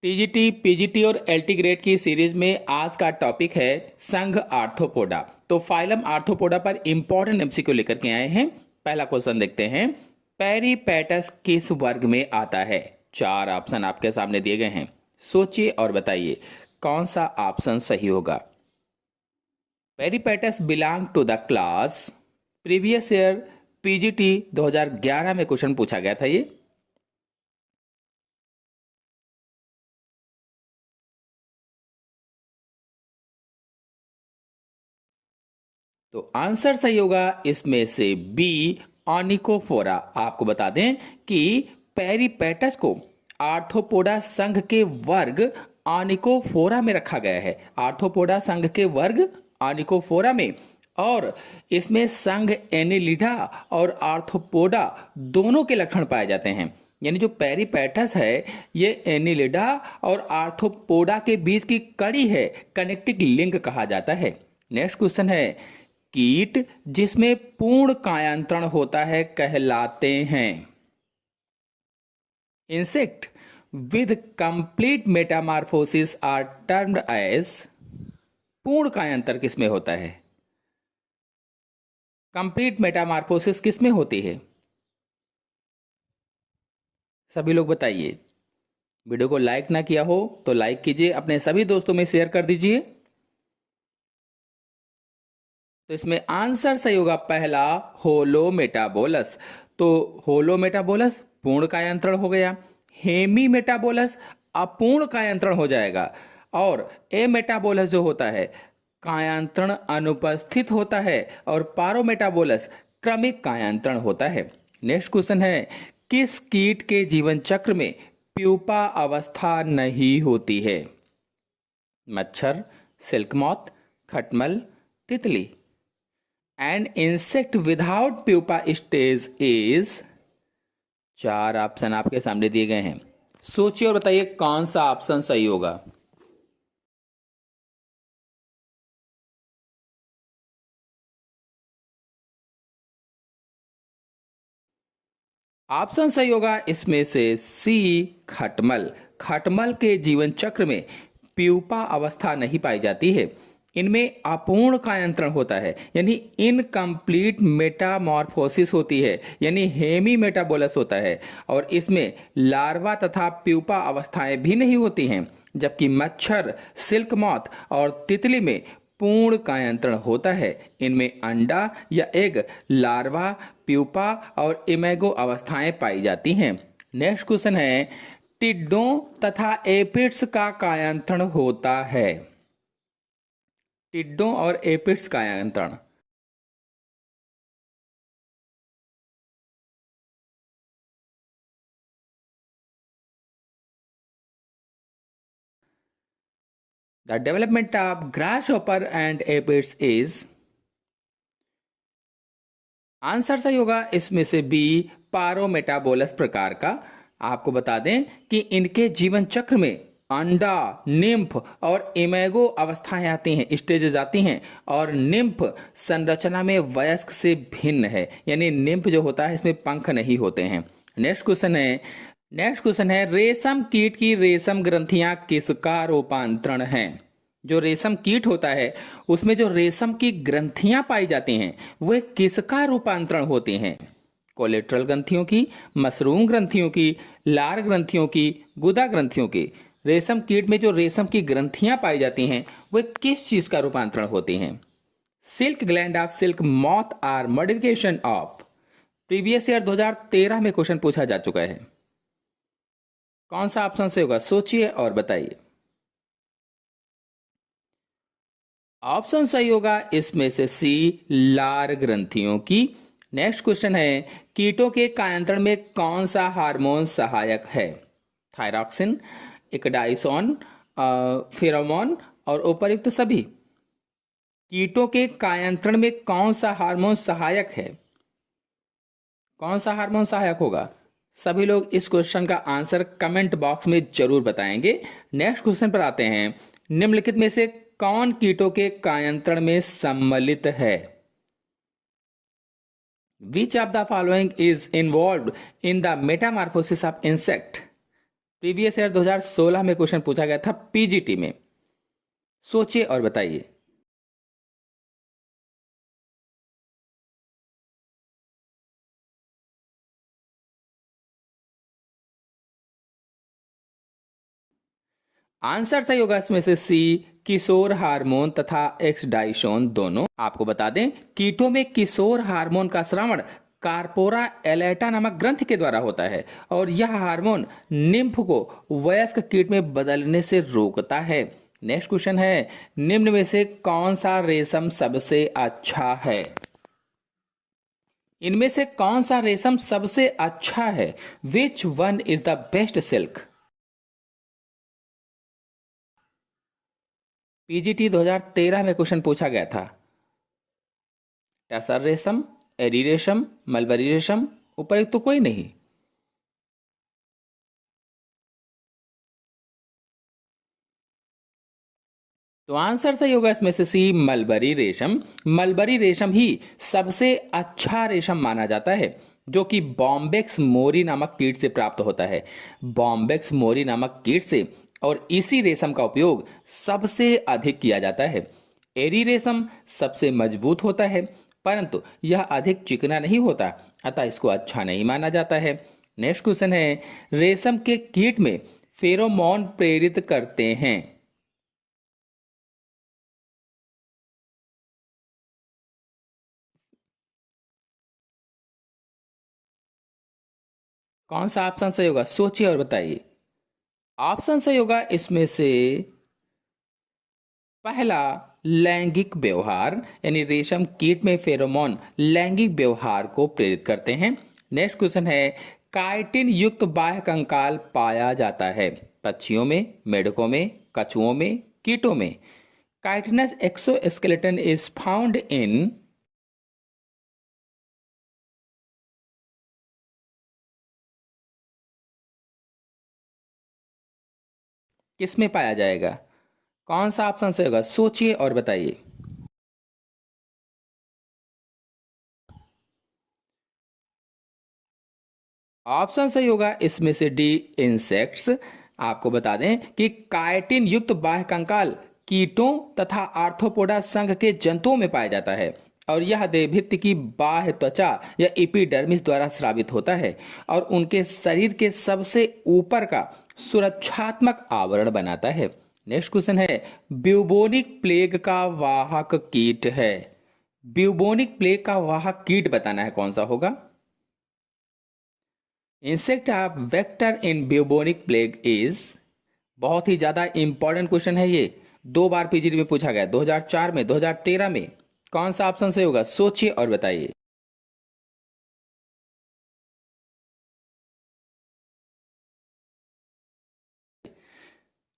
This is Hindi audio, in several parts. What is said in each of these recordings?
टीजीटी, पीजीटी और एलटी ग्रेड की सीरीज में आज का टॉपिक है संघ आर्थ्रोपोडा। तो फाइलम आर्थ्रोपोडा पर इंपॉर्टेंट एमसीक्यू लेकर के आए हैं। पहला क्वेश्चन देखते हैं, पेरिपेटस किस वर्ग में आता है? चार ऑप्शन आपके सामने दिए गए हैं, सोचिए और बताइए कौन सा ऑप्शन सही होगा। Peripatus belong to the class, previous year PGT 2011 में क्वेश्चन पूछा गया था ये। तो आंसर सही होगा इसमें से बी, ऑनिकोफोरा। आपको बता दें कि पेरिपेटस को आर्थ्रोपोडा संघ के वर्ग ऑनिकोफोरा में रखा गया है। आर्थ्रोपोडा संघ के वर्ग ऑनिकोफोरा में, और इसमें संघ एनिलिडा और आर्थ्रोपोडा दोनों के लक्षण पाए जाते हैं। यानी जो पेरिपेटस है ये एनिलिडा और आर्थ्रोपोडा के बीच की कड़ी है, कनेक्टिंग लिंक कहा जाता है। नेक्स्ट क्वेश्चन है, कीट जिसमें पूर्ण कायांतरण होता है कहलाते हैं? Insect with complete metamorphosis are termed as. पूर्ण कायांतर किसमें होता है? कंप्लीट मेटामॉर्फोसिस किसमें होती है? सभी लोग बताइए। वीडियो को लाइक ना किया हो तो लाइक कीजिए, अपने सभी दोस्तों में शेयर कर दीजिए। तो इसमें आंसर सही होगा पहला, होलोमेटाबोलस। तो होलोमेटाबोलस पूर्ण कायांतरण हो गया, हेमी मेटाबोलस अपूर्ण कायांतरण हो जाएगा, और ए मेटाबोलस जो होता है कायांतरण अनुपस्थित होता है, और पारोमेटाबोलस क्रमिक कायांतरण होता है। नेक्स्ट क्वेश्चन है, किस कीट के जीवन चक्र में प्यूपा अवस्था नहीं होती है? मच्छर, सिल्क मॉथ, खटमल, तितली। And insect without pupa stage is. चार ऑप्शन आपके सामने दिए गए हैं, सोचिए और बताइए कौन सा ऑप्शन सही होगा। ऑप्शन सही होगा इसमें से सी, खटमल। खटमल के जीवन चक्र में प्यूपा अवस्था नहीं पाई जाती है, इनमें अपूर्ण कायांतरण होता है, यानी इनकम्प्लीट मेटामॉर्फोसिस होती है, यानी हेमी मेटाबोलस होता है, और इसमें लार्वा तथा प्यूपा अवस्थाएं भी नहीं होती हैं। जबकि मच्छर, सिल्क मॉथ और तितली में पूर्ण कायांतरण होता है। इनमें अंडा या एग, लार्वा, प्यूपा और इमेगो अवस्थाएं पाई जाती हैं। नेक्स्ट क्वेश्चन है, टिड्डों तथा एपिड्स का कायांतरण होता है? टिड्डों और एपिड्स कायांतरण। The development of grasshopper and aphids is. Answer सही होगा इसमें से बी, पारोमेटाबोलस प्रकार का। आपको बता दें कि इनके जीवन चक्र में अंडा, निम्फ और इमेगो अवस्थाएं आती हैं, स्टेजेस आती हैं, और निम्फ संरचना में वयस्क से भिन्न है, यानी निम्फ जो होता है इसमें पंख नहीं होते हैं। नेक्स्ट क्वेश्चन है, रेशम कीट की रेशम ग्रंथियां किसका रूपांतरण है? जो रेशम कीट होता है उसमें जो रेशम की ग्रंथियां पाई जाती हैं वे किसका रूपांतरण होती हैं? कोलेट्रल ग्रंथियों की, मशरूम ग्रंथियों की, लार ग्रंथियों की, गुदा ग्रंथियों की। रेशम कीट में जो रेशम की ग्रंथियां पाई जाती हैं वे किस चीज का रूपांतरण होती हैं? Silk gland of silk moth are modification of. Previous year 2013 में क्वेश्चन पूछा जा चुका है। कौन सा ऑप्शन से होगा, सोचिए और बताइए। ऑप्शन सही होगा इसमें से सी, लार ग्रंथियों की। नेक्स्ट क्वेश्चन है, कीटों के कायांतरण में कौन सा हार्मोन सहायक है? थायरॉक्सिन, इकडाइसोन, फेरोमोन और उपर्युक्त सभी। कीटों के कायांतरण में कौन सा हार्मोन सहायक है? कौन सा हार्मोन सहायक होगा? सभी लोग इस क्वेश्चन का आंसर कमेंट बॉक्स में जरूर बताएंगे। नेक्स्ट क्वेश्चन पर आते हैं, निम्नलिखित में से कौन कीटों के कायांतरण में सम्मिलित है? Which of the following is involved in the metamorphosis of insect? Previous year 2016 में क्वेश्चन पूछा गया था पीजीटी में। सोचिए और बताइए। आंसर सही होगा इसमें से सी, किशोर हार्मोन तथा एक्स डाइशोन दोनों। आपको बता दें, कीटों में किशोर हार्मोन का श्रवण कार्पोरा एलेटा नामक ग्रंथि के द्वारा होता है और यह हार्मोन निम्फ को वयस्क कीट में बदलने से रोकता है। नेक्स्ट क्वेश्चन है, निम्न में से कौन सा रेशम सबसे अच्छा है? इनमें से कौन सा रेशम सबसे अच्छा है? Which one is the best silk? PGT 2013 में क्वेश्चन पूछा गया था। टसर रेशम, एरी रेशम, मलबरी रेशम, उपयुक्त तो कोई नहीं। तो आंसर सही होगा इसमें से सी, मलबरी रेशम। मलबरी रेशम ही सबसे अच्छा रेशम माना जाता है, जो कि बॉम्बेक्स मोरी नामक कीट से प्राप्त होता है। बॉम्बेक्स मोरी नामक कीट से, और इसी रेशम का उपयोग सबसे अधिक किया जाता है। एरी रेशम सबसे मजबूत होता है, परंतु यह अधिक चिकना नहीं होता, अतः इसको अच्छा नहीं माना जाता है। नेक्स्ट क्वेश्चन है, रेशम के कीट में फेरोमोन प्रेरित करते हैं। कौन सा ऑप्शन सही होगा? सोचिए और बताइए। ऑप्शन सही होगा इसमें से पहला, लैंगिक व्यवहार, यानी रेशम कीट में फेरोमोन लैंगिक व्यवहार को प्रेरित करते हैं। नेक्स्ट क्वेश्चन है, काइटिन युक्त बाह्य कंकाल पाया जाता है पक्षियों में, मेढकों में, कछुओं में, कीटों में। Chitinous exoskeleton is found in, किस में पाया जाएगा? कौन सा ऑप्शन सही होगा? सोचिए और बताइए। ऑप्शन सही होगा इसमें से डी, इंसेक्ट्स। आपको बता दें कि काइटिन युक्त बाह्य कंकाल कीटों तथा आर्थ्रोपोडा संघ के जंतुओं में पाया जाता है और यह देहभित्ति की बाह्य त्वचा या एपिडर्मिस द्वारा स्रावित होता है और उनके शरीर के सबसे ऊपर का सुरक्षात्मक आवरण बनाता है। नेक्स्ट क्वेश्चन है, ब्यूबोनिक प्लेग का वाहक कीट है। ब्यूबोनिक प्लेग का वाहक कीट बताना है, कौन सा होगा? Insect of vector in bubonic plague is, बहुत ही ज्यादा इंपॉर्टेंट क्वेश्चन है ये, 2 बार पीजीटी में पूछा गया, 2004 में, 2013 में। कौन सा ऑप्शन सही होगा? सोचिए और बताइए।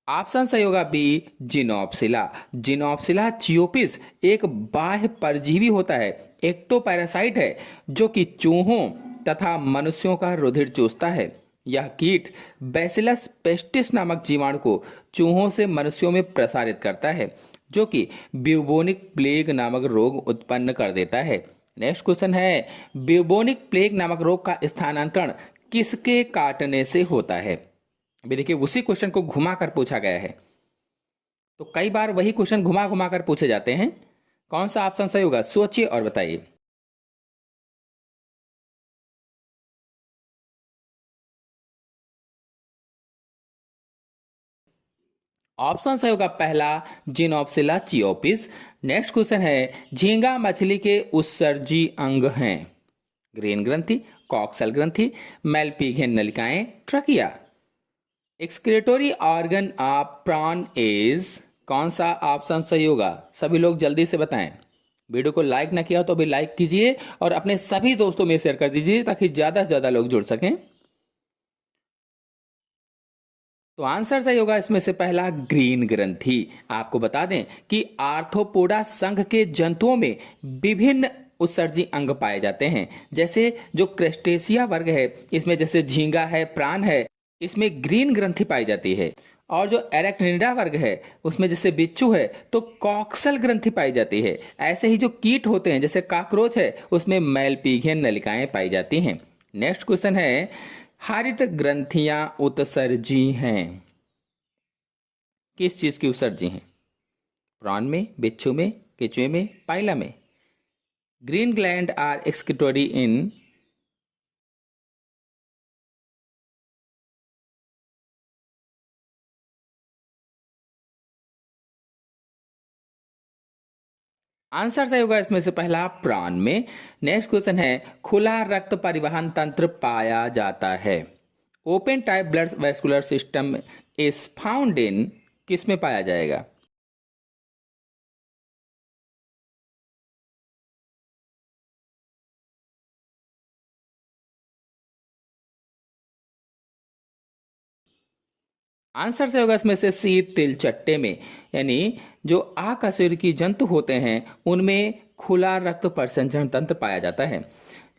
ऑप्शन सही होगा बी, जिनोप्सिला। जिनोप्सिला चियोपिस एक बाह्य परजीवी होता है, एक्टोपैरासाइट है, जो कि चूहों तथा मनुष्यों का रुधिर चूसता है। यह कीट बैसिलस पेस्टिस नामक जीवाणु को चूहों से मनुष्यों में प्रसारित करता है, जो कि ब्यूबोनिक प्लेग नामक रोग उत्पन्न कर देता है। नेक्स्ट क्वेश्चन है, ब्यूबोनिक प्लेग नामक रोग का स्थानांतरण किसके काटने से होता है? अभी देखिए, उसी क्वेश्चन को घुमा कर पूछा गया है, तो कई बार वही क्वेश्चन घुमा घुमा कर पूछे जाते हैं। कौन सा ऑप्शन सही होगा? सोचिए और बताइए। ऑप्शन सही होगा पहला, जिनोप्सिला चियोपिस। नेक्स्ट क्वेश्चन है, झींगा मछली के उत्सर्जी अंग हैं। ग्रेन ग्रंथि, कॉक्सल ग्रंथि, मेलपीघियन नलिकाएं, trachea. Excretory organ of prawn is, कौन सा ऑप्शन सही होगा? सभी लोग जल्दी से बताएं। वीडियो को लाइक ना किया तो अभी लाइक कीजिए और अपने सभी दोस्तों में शेयर कर दीजिए ताकि ज्यादा से ज्यादा लोग जुड़ सकें। तो आंसर सही होगा इसमें से पहला, ग्रीन ग्रंथि। आपको बता दें कि आर्थ्रोपोडा संघ के जंतुओं में विभिन्न उत्सर्जी अंग पाए जाते हैं, जैसे जो क्रेस्टेशिया वर्ग है, इसमें जैसे झींगा है, प्राण है, इसमें ग्रीन ग्रंथि पाई जाती है। और जो एरेक्टिनिडा वर्ग है, उसमें जैसे बिच्छू है तो कॉक्सल ग्रंथि पाई जाती है। ऐसे ही जो कीट होते हैं जैसे कॉकरोच है, उसमें मेलपीघियन नलिकाएं पाई जाती हैं। नेक्स्ट क्वेश्चन है, हरित ग्रंथियां उत्सर्जी हैं। किस चीज की उत्सर्जी हैं? प्राण में, बिच्छू में, केचुए में, पाइला में। Green gland are excretory in answer सही होगा इसमें से पहला, प्राण में। नेक्स्ट क्वेश्चन है, खुला रक्त परिवहन तंत्र पाया जाता है। Open type blood vascular system is found in, किस में पाया जाएगा? आंसर से होगा इसमें से सी, तिलचट्टे में। यानी जो आकशेरुकी जंतु होते हैं उनमें खुला रक्त परिसंचरण तंत्र पाया जाता है,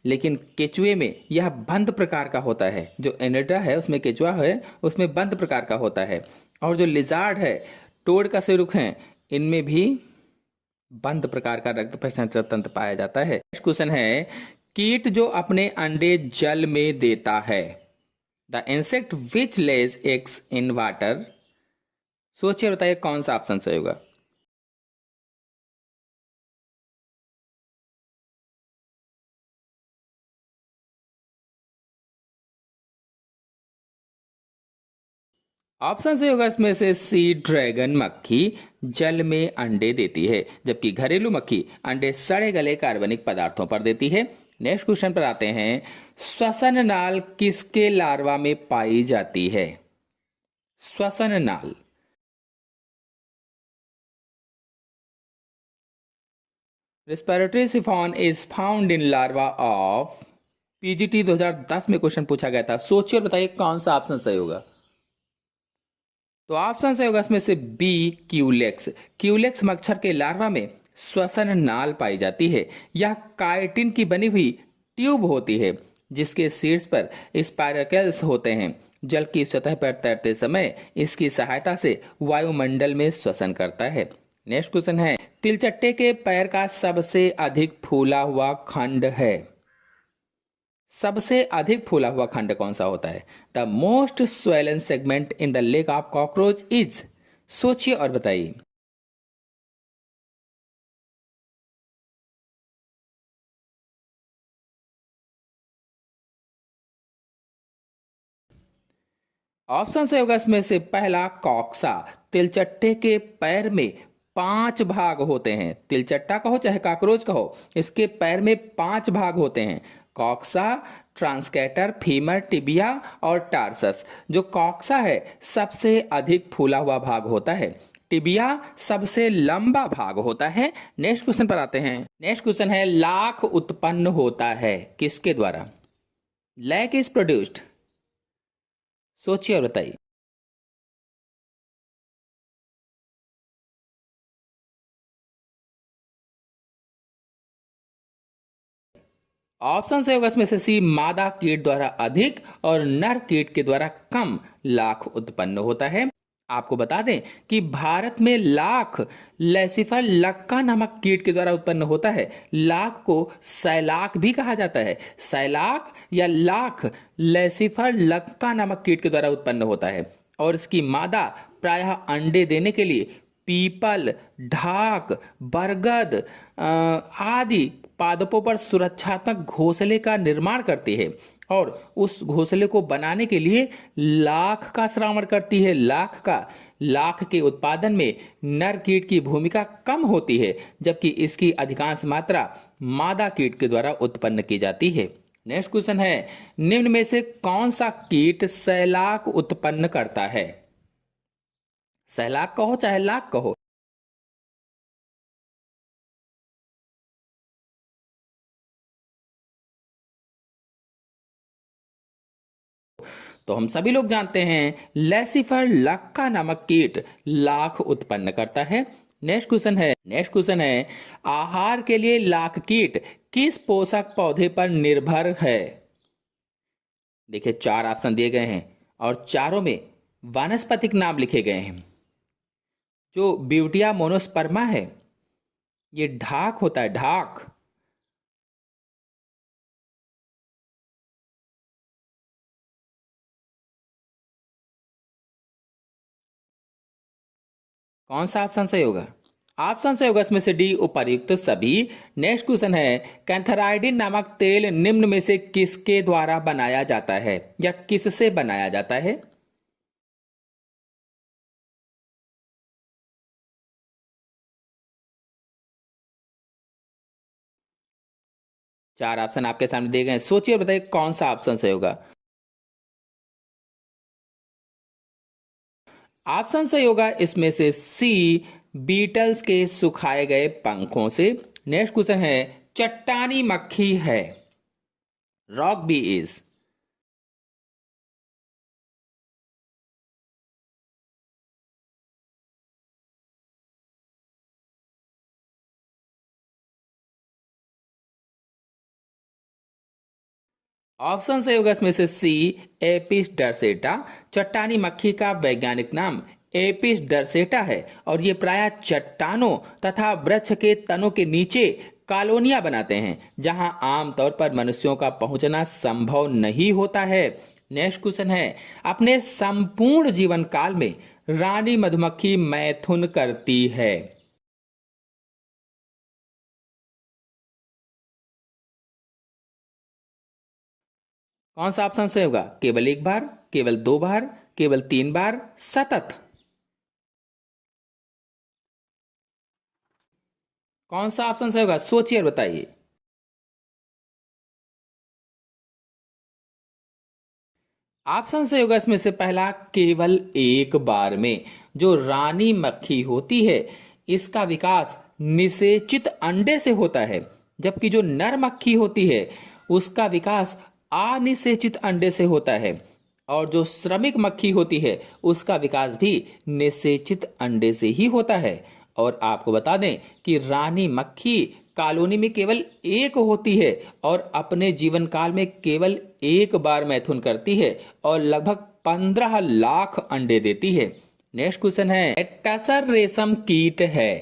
लेकिन केचुए में यह बंद प्रकार का होता है। जो एनेड्रा है उसमें, केचुआ है उसमें बंद प्रकार का होता है। और जो लिजार्ड है, टोड का सिरुख है, इनमें भी बंद प्रकार का रक्त परिसंचरण तंत्र पाया जाता है। नेक्स्ट क्वेश्चन है, कीट जो अपने अंडे जल में देता है। The insect which Lay's eggs in water. सोचिए बताइए कौन सा ऑप्शन सही होगा? ऑप्शन सही होगा इसमें से सी, ड्रैगन मक्खी जल में अंडे देती है, जबकि घरेलू मक्खी अंडे सड़े गले कार्बनिक पदार्थों पर देती है। नेक्स्ट क्वेश्चन पर आते हैं, श्वसन नाल किसके लार्वा में पाई जाती है? श्वसन नाल। Respiratory chiffon is found in larva of. PGT 2010 में क्वेश्चन पूछा गया था। सोचिए और बताइए कौन सा ऑप्शन सही होगा? तो ऑप्शन सही होगा इसमें से बी, क्यूलेक्स। क्यूलेक्स मच्छर के लार्वा में श्वसन नाल पाई जाती है। यह काइटिन की बनी हुई ट्यूब होती है जिसके शीर्ष पर स्पाइरकल्स होते हैं। जल की सतह पर तैरते समय इसकी सहायता से वायुमंडल में श्वसन करता है। नेक्स्ट क्वेश्चन है, तिलचट्टे के पैर का सबसे अधिक फूला हुआ खंड है। सबसे अधिक फूला हुआ खंड कौन सा होता है? The most swollen segment in the leg of cockroach is. सोचिए और बताइए। ऑप्शन से होगा इसमें से पहला, कॉक्सा। तिलचट्टे के पैर में 5 भाग होते हैं। तिलचट्टा कहो चाहे काकरोच कहो, इसके पैर में 5 भाग होते हैं। कॉक्सा, ट्रांसकैटर, फीमर, टिबिया और टार्सस। जो कॉक्सा है सबसे अधिक फूला हुआ भाग होता है। टिबिया सबसे लंबा भाग होता है। नेक्स्ट क्वेश्चन पर आते हैं। नेक्स्ट क्वेश्चन है, लाख उत्पन्न होता है किसके द्वारा? Lac is produced. सोचिए और बताइए। ऑप्शन से होगा इसमें से सी, मादा कीट द्वारा अधिक और नर कीट के द्वारा कम लाख उत्पन्न होता है। आपको बता दें कि भारत में लाख लैसिफर लक्का नामक कीट के द्वारा उत्पन्न होता है। लाख को सैलाक भी कहा जाता है। सैलाक या लाख लैसिफर लक्का नामक कीट के द्वारा उत्पन्न होता है और इसकी मादा प्रायः अंडे देने के लिए पीपल, ढाक, बरगद आदि पादपों पर सुरक्षात्मक घोंसले का निर्माण करती है और उस घोंसले को बनाने के लिए लाख का श्रावण करती है। लाख के उत्पादन में नर कीट की भूमिका कम होती है, जबकि इसकी अधिकांश मात्रा मादा कीट के द्वारा उत्पन्न की जाती है। नेक्स्ट क्वेश्चन है, निम्न में से कौन सा कीट सैलाक उत्पन्न करता है? सैलाक कहो चाहे लाख कहो। तो हम सभी लोग जानते हैं लैसिफर लक्का नामक कीट लाख उत्पन्न करता है। नेक्स्ट क्वेश्चन है, आहार के लिए लाख कीट किस पोषक पौधे पर निर्भर है? देखिए 4 ऑप्शन दिए गए हैं और चारों में वानस्पतिक नाम लिखे गए हैं। जो ब्यूटिया मोनोस्पर्मा है ये ढाक होता है, ढाक। कौन सा ऑप्शन सही होगा? ऑप्शन सही होगा इसमें से डी, उपर्युक्त सभी। नेक्स्ट क्वेश्चन है, कैंथराइडिन नामक तेल निम्न में से किसके द्वारा बनाया जाता है या किससे बनाया जाता है? चार ऑप्शन आपके सामने दिए गए हैं, सोचिए और बताइए कौन सा ऑप्शन सही होगा। ऑप्शन सही होगा इसमें से सी, बीटल्स के सुखाए गए पंखों से। नेक्स्ट क्वेश्चन है, चट्टानी मक्खी है, रॉक बी इज। ऑप्शन सही होगा इसमें से सी, एपिस डरसेटा। चट्टानी मक्खी का वैज्ञानिक नाम एपिस डरसेटा है और ये प्रायः चट्टानों तथा वृक्ष के तनों के नीचे कॉलोनियां बनाते हैं जहां आमतौर पर मनुष्यों का पहुंचना संभव नहीं होता है। नेक्स्ट क्वेश्चन है, अपने संपूर्ण जीवन काल में रानी मधुमक्खी मैथुन करती है। कौन सा ऑप्शन सही होगा? केवल एक बार, केवल दो बार, केवल तीन बार, सतत? कौन सा ऑप्शन सही होगा? सोचिए और बताइए। ऑप्शन सही होगा इसमें से पहला, केवल एक बार में। जो रानी मक्खी होती है इसका विकास निषेचित अंडे से होता है, जबकि जो नर मक्खी होती है उसका विकास अनिषेचित अंडे से होता है। और जो श्रमिक मक्खी होती है उसका विकास भी निषेचित अंडे से ही होता है। और आपको बता दें कि रानी मक्खी कॉलोनी में केवल एक होती है और अपने जीवन काल में केवल एक बार मैथुन करती है और लगभग 15 लाख अंडे देती है। नेक्स्ट क्वेश्चन है, टसर रेशम कीट है,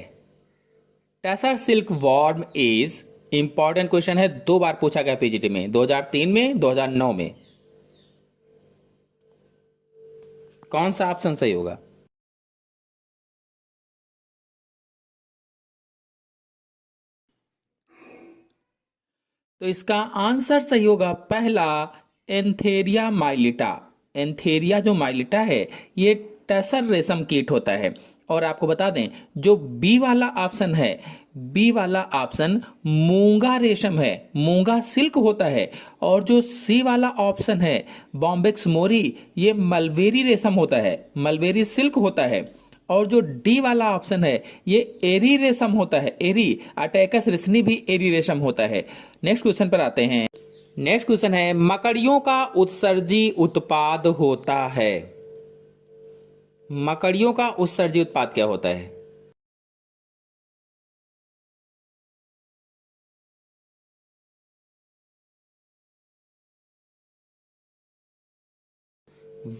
tussar silk worm is. Important question है, दो बार पूछा गया पीजीटी में, 2003 में, 2009 में। कौन सा ऑप्शन सही होगा? तो इसका आंसर सही होगा पहला, एंथेरिया माइलिटा। एंथेरिया जो माइलिटा है ये टसर रेशम कीट होता है। और आपको बता दें, जो बी वाला ऑप्शन है, बी वाला ऑप्शन मूंगा रेशम है, मूंगा सिल्क होता है। और जो सी वाला ऑप्शन है बॉम्बेक्स मोरी, ये मलबेरी रेशम होता है, मलबेरी सिल्क होता है। और जो डी वाला ऑप्शन है ये एरी रेशम होता है, एरी अटैकस रिसनी भी एरी रेशम होता है। नेक्स्ट क्वेश्चन पर आते हैं। नेक्स्ट क्वेश्चन है, मकड़ियों का उत्सर्जी उत्पाद होता है, मकड़ियों का उत्सर्जी उत्पाद क्या होता है?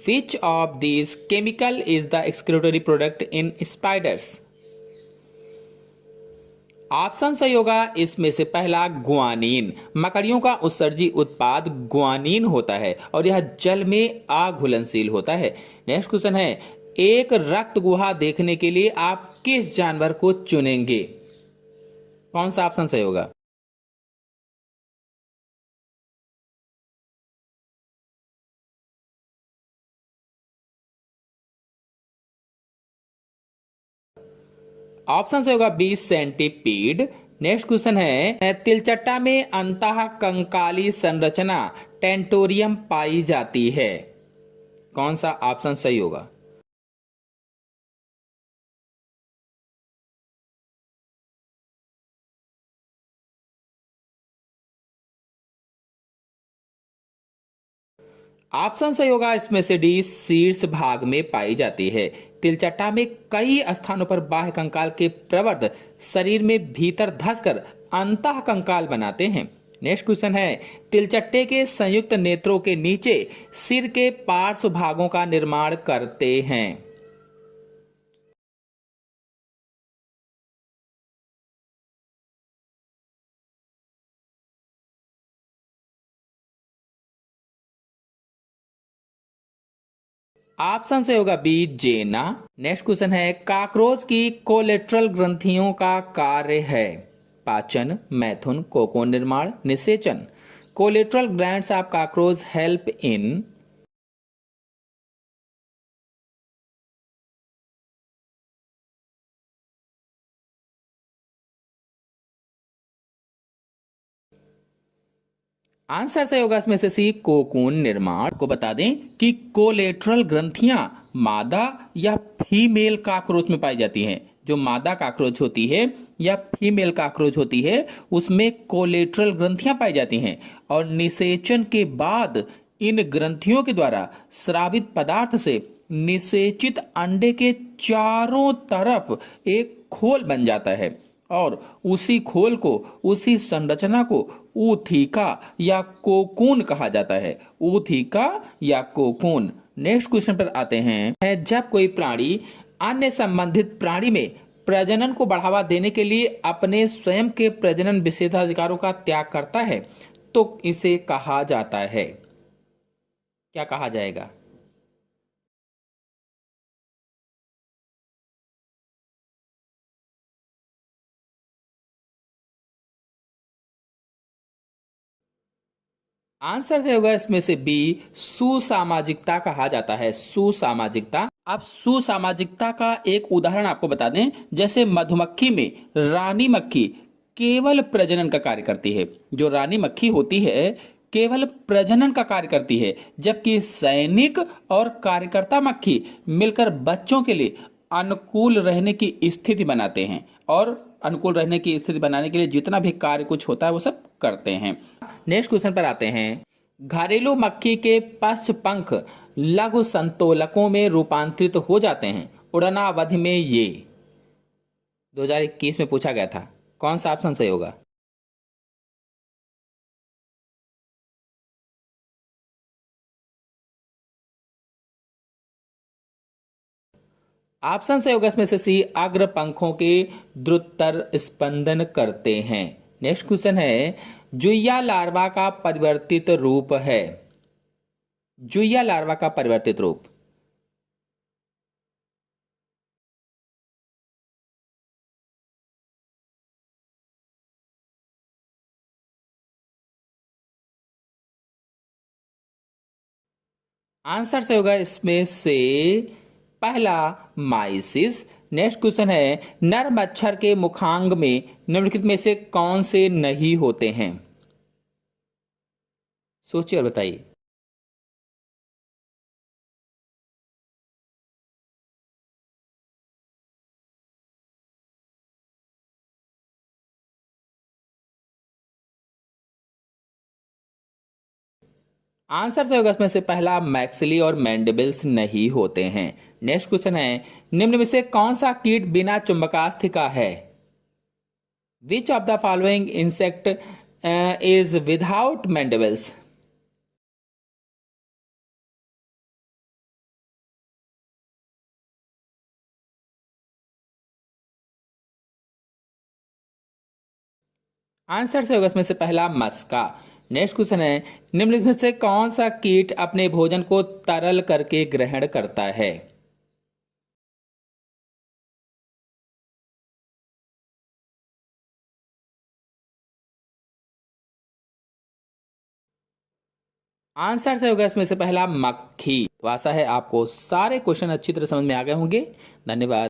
Which of this chemical is the एक्सक्रीटोरी product in spiders? Option सही होगा इसमें से पहला, गुआनीन। मकड़ियों का उत्सर्जी उत्पाद गुआनीन होता है और यह जल में अघुलनशील होता है। नेक्स्ट क्वेश्चन है, एक रक्त गुहा देखने के लिए आप किस जानवर को चुनेंगे? कौन सा ऑप्शन सही होगा? ऑप्शन सही होगा बी, सेंटीपीड। नेक्स्ट क्वेश्चन है, तिलचट्टा में अंतः कंकाली संरचना टेंटोरियम पाई जाती है, कौन सा ऑप्शन सही होगा? ऑप्शन सही होगा इसमें से डी, शीर्ष भाग में पाई जाती है। तिलचट्टा में कई स्थानों पर बाह्य कंकाल के प्रवर्ध शरीर में भीतर धंसकर अंतः कंकाल बनाते हैं। नेक्स्ट क्वेश्चन है, तिलचट्टे के संयुक्त नेत्रों के नीचे सिर के पार्श्व भागों का निर्माण करते हैं। ऑप्शन से होगा बी जेना। नेक्स्ट क्वेश्चन है, काकरोच की कोलेट्रल ग्रंथियों का कार्य है पाचन, मैथुन, कोकून निर्माण, निषेचन। Collateral glands of cockroach help in. Answer सही होगा इसमें से सी कोकून निर्माण। को बता दें कि कोलेट्रल ग्रंथियां मादा या फीमेल काकरोच में पाई जाती हैं। जो मादा काकरोच होती है या फीमेल काकरोच होती है उसमें कोलेट्रल ग्रंथियां पाई जाती हैं और निषेचन के बाद इन ग्रंथियों के द्वारा स्रावित पदार्थ से निषेचित अंडे के चारों तरफ एक खोल बन जाता है और उसी खोल को, उसी संरचना को ऊथिका या कोकून कहा जाता है। ऊथिका या कोकून। नेक्स्ट क्वेश्चन पर आते हैं, जब कोई प्राणी अन्य संबंधित प्राणी में प्रजनन को बढ़ावा देने के लिए अपने स्वयं के प्रजनन विशेषाधिकारों का त्याग करता है तो इसे कहा जाता है, क्या कहा जाएगा? आंसर से होगा इसमें से बी सुसामाजिकता कहा जाता है। सुसामाजिकता। अब सुसामाजिकता का एक उदाहरण आपको बता दें, जैसे मधुमक्खी में रानी मक्खी केवल प्रजनन का कार्य करती है। जो रानी मक्खी होती है केवल प्रजनन का कार्य करती है, जबकि सैनिक और कार्यकर्ता मक्खी मिलकर बच्चों के लिए अनुकूल रहने की स्थिति बनाते हैं और अनुकूल रहने की स्थिति बनाने के लिए जितना भी कार्य कुछ होता है वो सब करते हैं। नेक्स्ट क्वेश्चन पर आते हैं, घरेलू मक्खी के पश्च पंख लघु संतोलकों में रूपांतरित हो जाते हैं। उड़नावधि में ये 2021 में पूछा गया था। कौन सा ऑप्शन सही होगा? ऑप्शन से होगा इसमें से सी अग्र पंखों के द्रुततर स्पंदन करते हैं। नेक्स्ट क्वेश्चन है, जुइया लार्वा का परिवर्तित रूप है। जुइया लार्वा का परिवर्तित रूप। आंसर से होगा इसमें से पहला माइसिस। नेक्स्ट क्वेश्चन है, नर मच्छर के मुखांग में निम्नलिखित में से कौन से नहीं होते हैं? सोचिए और बताइए। आंसर से होगा इसमें से पहला मैक्सिली और मैंडिबल्स नहीं होते हैं। नेक्स्ट क्वेश्चन है, निम्न में से कौन सा कीट बिना चुंबकास्थि का है? Which of the following insect is without mandibles? Answer से होगा इसमें से पहला मस्का। नेक्स्ट क्वेश्चन है, निम्नलिखित में से कौन सा कीट अपने भोजन को तरल करके ग्रहण करता है? आंसर से होगा इसमें से पहला मक्खी। तो आशा है आपको सारे क्वेश्चन अच्छी तरह समझ में आ गए होंगे। धन्यवाद।